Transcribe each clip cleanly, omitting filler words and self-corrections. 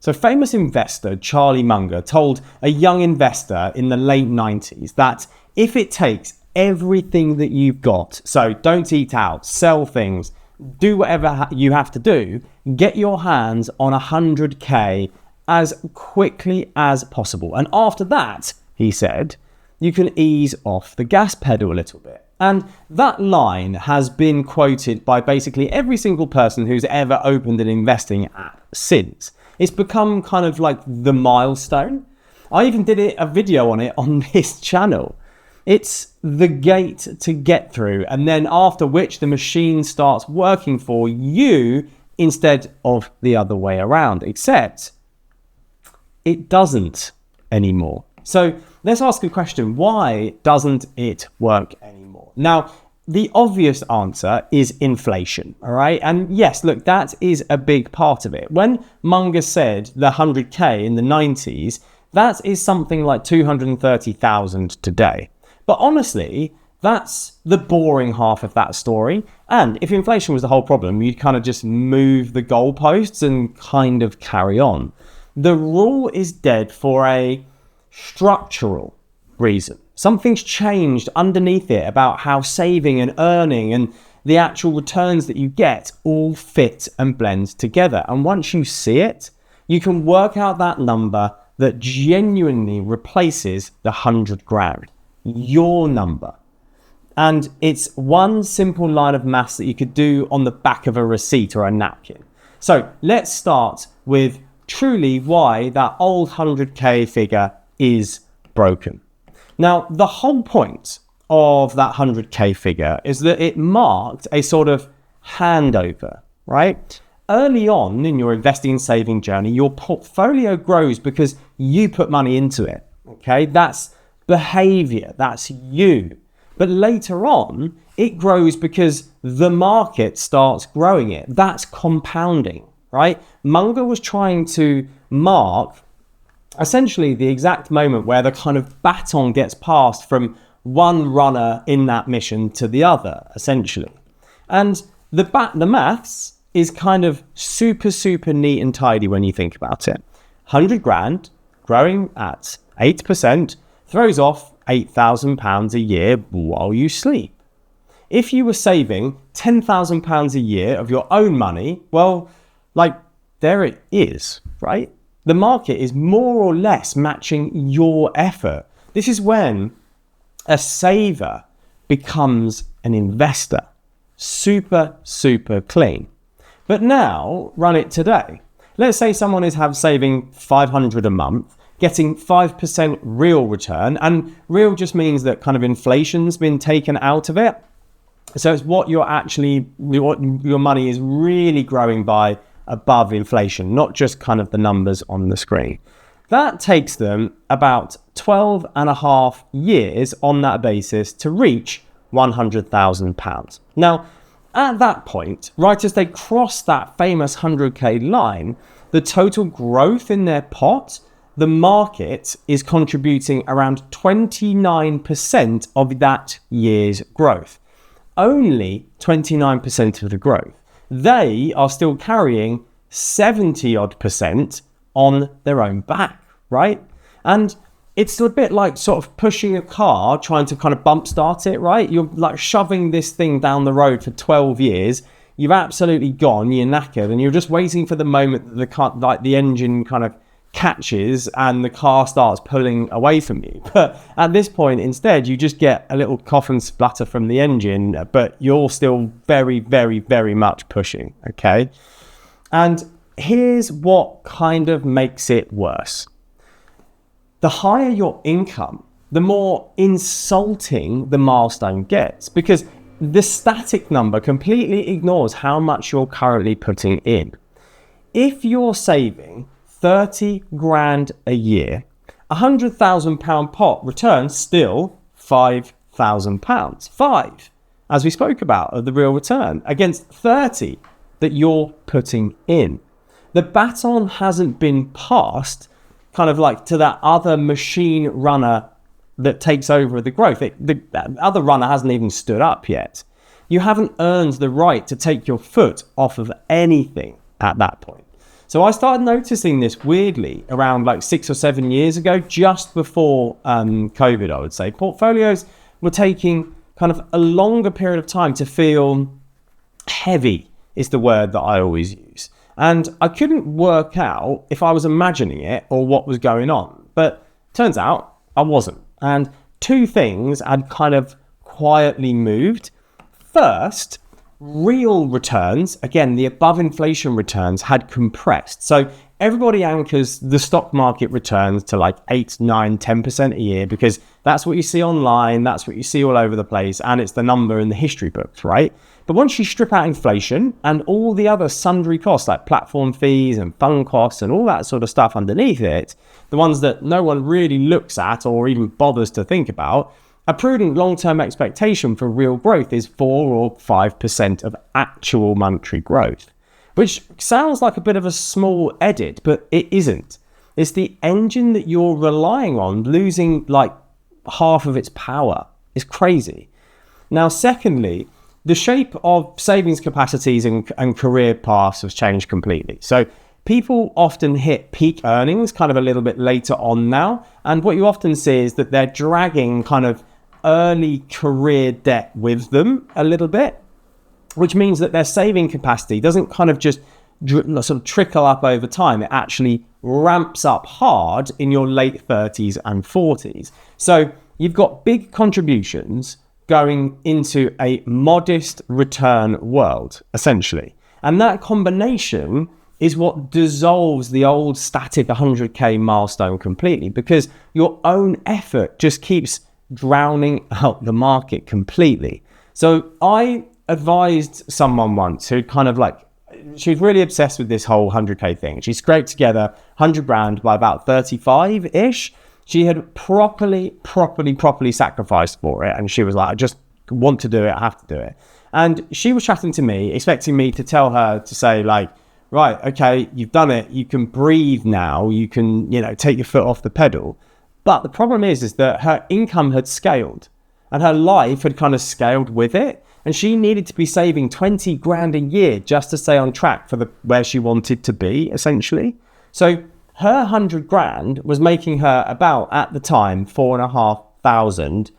So famous investor Charlie Munger told a young investor in the late 90s that if it takes everything that you've got, so don't eat out, sell things, do whatever you have to do, get your hands on 100k as quickly as possible. And after that, he said, you can ease off the gas pedal a little bit. And that line has been quoted by basically every single person who's ever opened an investing app since. It's become kind of like the milestone. I even did a video on it on this channel. It's the gate to get through, and then after which the machine starts working for you instead of the other way around, except it doesn't anymore. So let's ask a question. Why doesn't it work anymore? Now, the obvious answer is inflation, all right? And yes, look, that is a big part of it. When Munger said the 100K in the 90s, that is something like 230,000 today. But honestly, that's the boring half of that story. And if inflation was the whole problem, you'd kind of just move the goalposts and kind of carry on. The rule is dead for a structural reason. Something's changed underneath it about how saving and earning and the actual returns that you get all fit and blend together. And once you see it, you can work out that number that genuinely replaces the 100 grand, your number. And it's one simple line of maths that you could do on the back of a receipt or a napkin. So let's start with truly why that old 100k figure is broken. Now, the whole point of that 100k figure is that it marked a sort of handover, right? Early on in your investing and saving journey, your portfolio grows because you put money into it, okay? That's behavior, that's you. But later on, it grows because the market starts growing it. That's compounding, right? Munger was trying to mark essentially the exact moment where the kind of baton gets passed from one runner in that mission to the other, essentially. And the maths is kind of super neat and tidy when you think about it. 100 grand growing at 8% throws off £8,000 a year while you sleep. If you were saving £10,000 a year of your own money, well, like, there it is, right? The market is more or less matching your effort. This is when a saver becomes an investor. Super clean. But now, run it today. Let's say someone is saving 500 a month, getting 5% real return, and real just means that kind of inflation's been taken out of it. So it's what your money is really growing by above inflation, not just kind of the numbers on the screen. That takes them about 12 and a half years on that basis to reach £100,000. Now, at that point, right as they cross that famous 100k line, the total growth in their pot, the market is contributing around 29% of that year's growth. Only 29% of the growth. They are still carrying 70 odd % on their own back, right? And it's a bit like sort of pushing a car, trying to kind of bump start it, right? You're like shoving this thing down the road for 12 years. You've absolutely gone, you're knackered, and you're just waiting for the moment that the car, like the engine kind of catches and the car starts pulling away from you. But at this point, instead, you just get a little cough and splutter from the engine, but you're still very much pushing, okay? And here's what kind of makes it worse. The higher your income, the more insulting the milestone gets, because the static number completely ignores how much you're currently putting in. If you're saving 30 grand a year, £100,000 pot returns still £5,000. 5, as we spoke about, of the real return against 30 that you're putting in. The baton hasn't been passed kind of like to that other machine runner that takes over the growth. The other runner hasn't even stood up yet. You haven't earned the right to take your foot off of anything at that point. So I started noticing this weirdly around like 6 or 7 years ago, just before COVID, I would say. Portfolios were taking kind of a longer period of time to feel heavy, is the word that I always use. And I couldn't work out if I was imagining it or what was going on. But turns out I wasn't. And two things had kind of quietly moved. First, real returns, again, the above inflation returns had compressed. So everybody anchors the stock market returns to like 8, 9, 10% a year because that's what you see online, that's what you see all over the place, and it's the number in the history books, right? But once you strip out inflation and all the other sundry costs like platform fees and fund costs and all that sort of stuff underneath it, the ones that no one really looks at or even bothers to think about, a prudent long-term expectation for real growth is 4 or 5% of actual monetary growth, which sounds like a bit of a small edit, but it isn't. It's the engine that you're relying on losing like half of its power. It's crazy. Now, secondly, the shape of savings capacities and career paths has changed completely. So people often hit peak earnings kind of a little bit later on now. And what you often see is that they're dragging kind of early career debt with them a little bit, which means that their saving capacity doesn't kind of just sort of trickle up over time. It actually ramps up hard in your late 30s and 40s. So you've got big contributions going into a modest return world, essentially. And that combination is what dissolves the old static 100K milestone completely, because your own effort just keeps drowning out the market completely. So I advised someone once who kind of like, she was really obsessed with this whole 100K thing. She scraped together 100 grand by about 35-ish. She had properly sacrificed for it. And she was like, I just want to do it. I have to do it. And she was chatting to me, expecting me to tell her to say like, right, okay, you've done it. You can breathe now. You can, take your foot off the pedal. But the problem is that her income had scaled and her life had kind of scaled with it. And she needed to be saving 20 grand a year just to stay on track for where she wanted to be, essentially. So her 100 grand was making her about, at the time, 4,500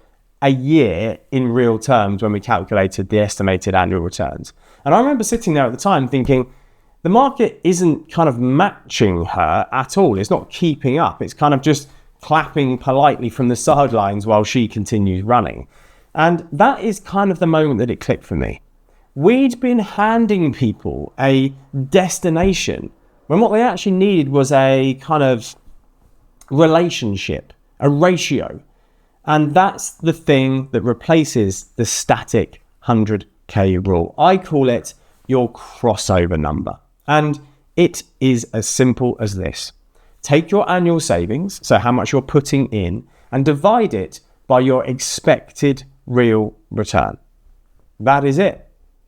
a year in real terms when we calculated the estimated annual returns. And I remember sitting there at the time thinking, the market isn't kind of matching her at all. It's not keeping up. It's kind of just clapping politely from the sidelines while she continues running. And that is kind of the moment that it clicked for me. We'd been handing people a destination when what they actually needed was a kind of relationship, a ratio. And that's the thing that replaces the static 100K rule. I call it your crossover number. And it is as simple as this. Take your annual savings, so how much you're putting in, and divide it by your expected real return. That is it.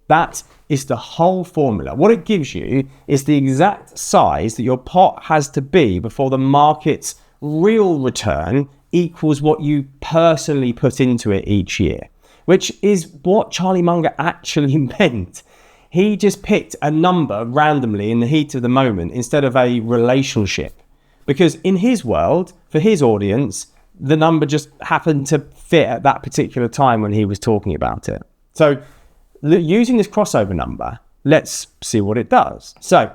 That is the whole formula. What it gives you is the exact size that your pot has to be before the market's real return equals what you personally put into it each year, which is what Charlie Munger actually meant. He just picked a number randomly in the heat of the moment instead of a relationship. Because in his world, for his audience, the number just happened to fit at that particular time when he was talking about it. So using this crossover number, let's see what it does. So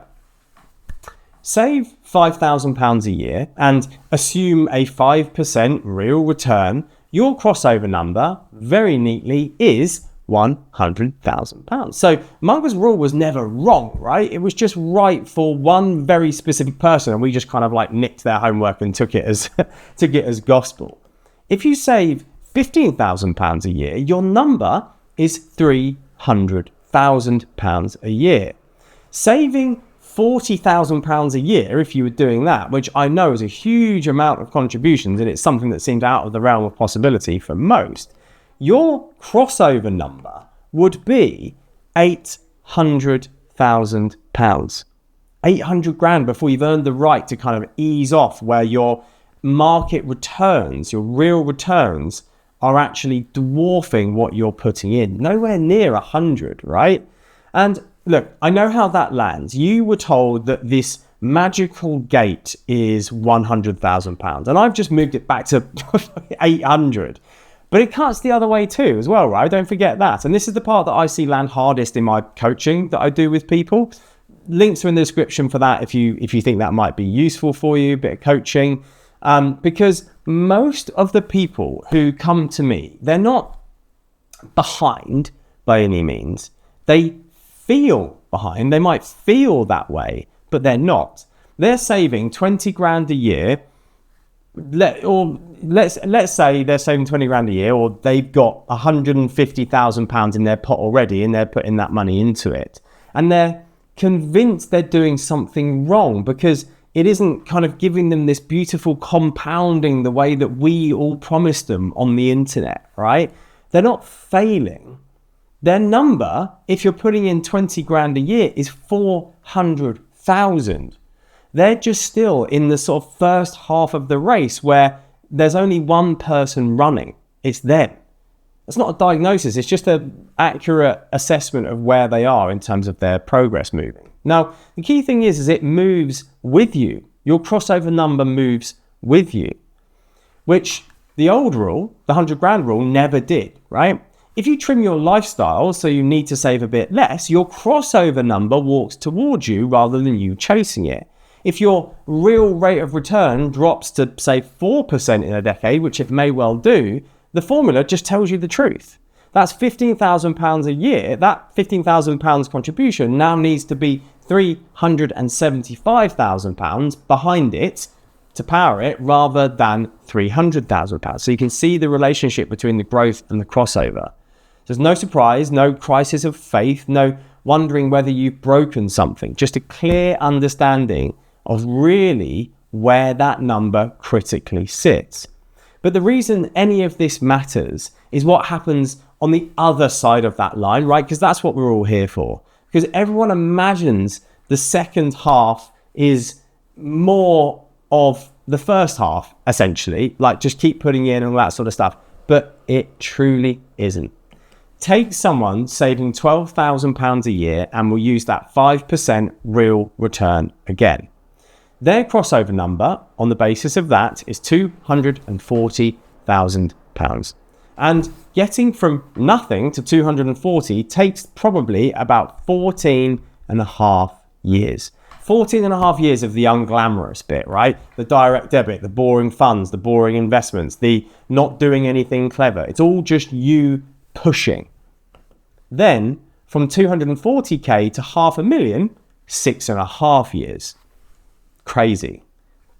save £5,000 a year and assume a 5% real return. Your crossover number, very neatly, is £100,000. So Munger's rule was never wrong, right? It was just right for one very specific person, and we just kind of like nicked their homework and took it as gospel. If you save £15,000 a year, your number is £300,000 a year. Saving £40,000 a year, if you were doing that, which I know is a huge amount of contributions, and it's something that seemed out of the realm of possibility for most, your crossover number would be £800,000. 800 grand before you've earned the right to kind of ease off where your market returns, your real returns, are actually dwarfing what you're putting in. Nowhere near 100, right? And look, I know how that lands. You were told that this magical gate is £100,000. And I've just moved it back to 800. But it cuts the other way too as well, right? Don't forget that. And this is the part that I see land hardest in my coaching that I do with people. Links are in the description for that if you think that might be useful for you, a bit of coaching. Because most of the people who come to me, they're not behind by any means. They feel behind. They might feel that way, but they're not. They're saving 20 grand a year. Let's say they're saving 20 grand a year, or they've got £150,000 in their pot already and they're putting that money into it. And they're convinced they're doing something wrong because it isn't kind of giving them this beautiful compounding the way that we all promised them on the internet, right? They're not failing. Their number, if you're putting in 20 grand a year, is 400,000. They're just still in the sort of first half of the race where there's only one person running. It's them. It's not a diagnosis. It's just an accurate assessment of where they are in terms of their progress moving. Now, the key thing is it moves with you. Your crossover number moves with you, which the old rule, the 100 grand rule, never did, right? If you trim your lifestyle so you need to save a bit less, your crossover number walks towards you rather than you chasing it. If your real rate of return drops to, say, 4% in a decade, which it may well do, the formula just tells you the truth. That's £15,000 a year. That £15,000 contribution now needs to be £375,000 behind it to power it rather than £300,000. So you can see the relationship between the growth and the crossover. There's no surprise, no crisis of faith, no wondering whether you've broken something, just a clear understanding of really where that number critically sits. But the reason any of this matters is what happens on the other side of that line, right? Because that's what we're all here for. Because everyone imagines the second half is more of the first half, essentially, like just keep putting in and all that sort of stuff. But it truly isn't. Take someone saving £12,000 a year and we'll use that 5% real return again. Their crossover number on the basis of that is £240,000. And getting from nothing to 240 takes probably about 14 and a half years. 14 and a half years of the unglamorous bit, right? The direct debit, the boring funds, the boring investments, the not doing anything clever. It's all just you pushing. Then from 240k to 500,000, 6.5 years. Crazy.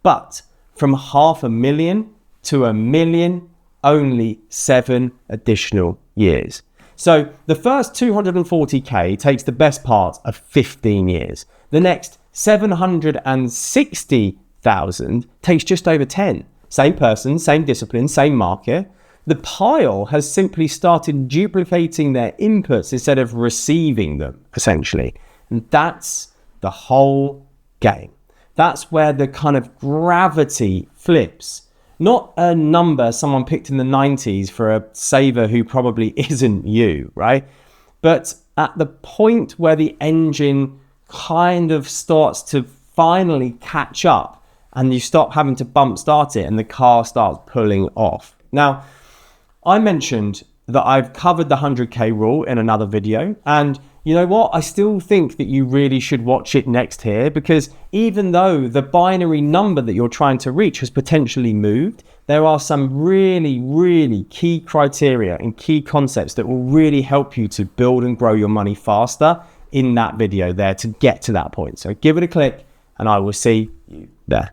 But from 500,000 to 1 million, only 7 additional years. So the first 240k takes the best part of 15 years. The next 760,000 takes just over 10. Same person, same discipline, same market. The pile has simply started duplicating their inputs instead of receiving them, essentially. And that's the whole game. That's where the kind of gravity flips. Not a number someone picked in the 90s for a saver who probably isn't you, right? But at the point where the engine kind of starts to finally catch up and you stop having to bump start it and the car starts pulling off. Now, I mentioned that I've covered the 100k rule in another video, and you know what? I still think that you really should watch it next here, because even though the binary number that you're trying to reach has potentially moved, there are some really, really key criteria and key concepts that will really help you to build and grow your money faster in that video there to get to that point. So give it a click and I will see you there.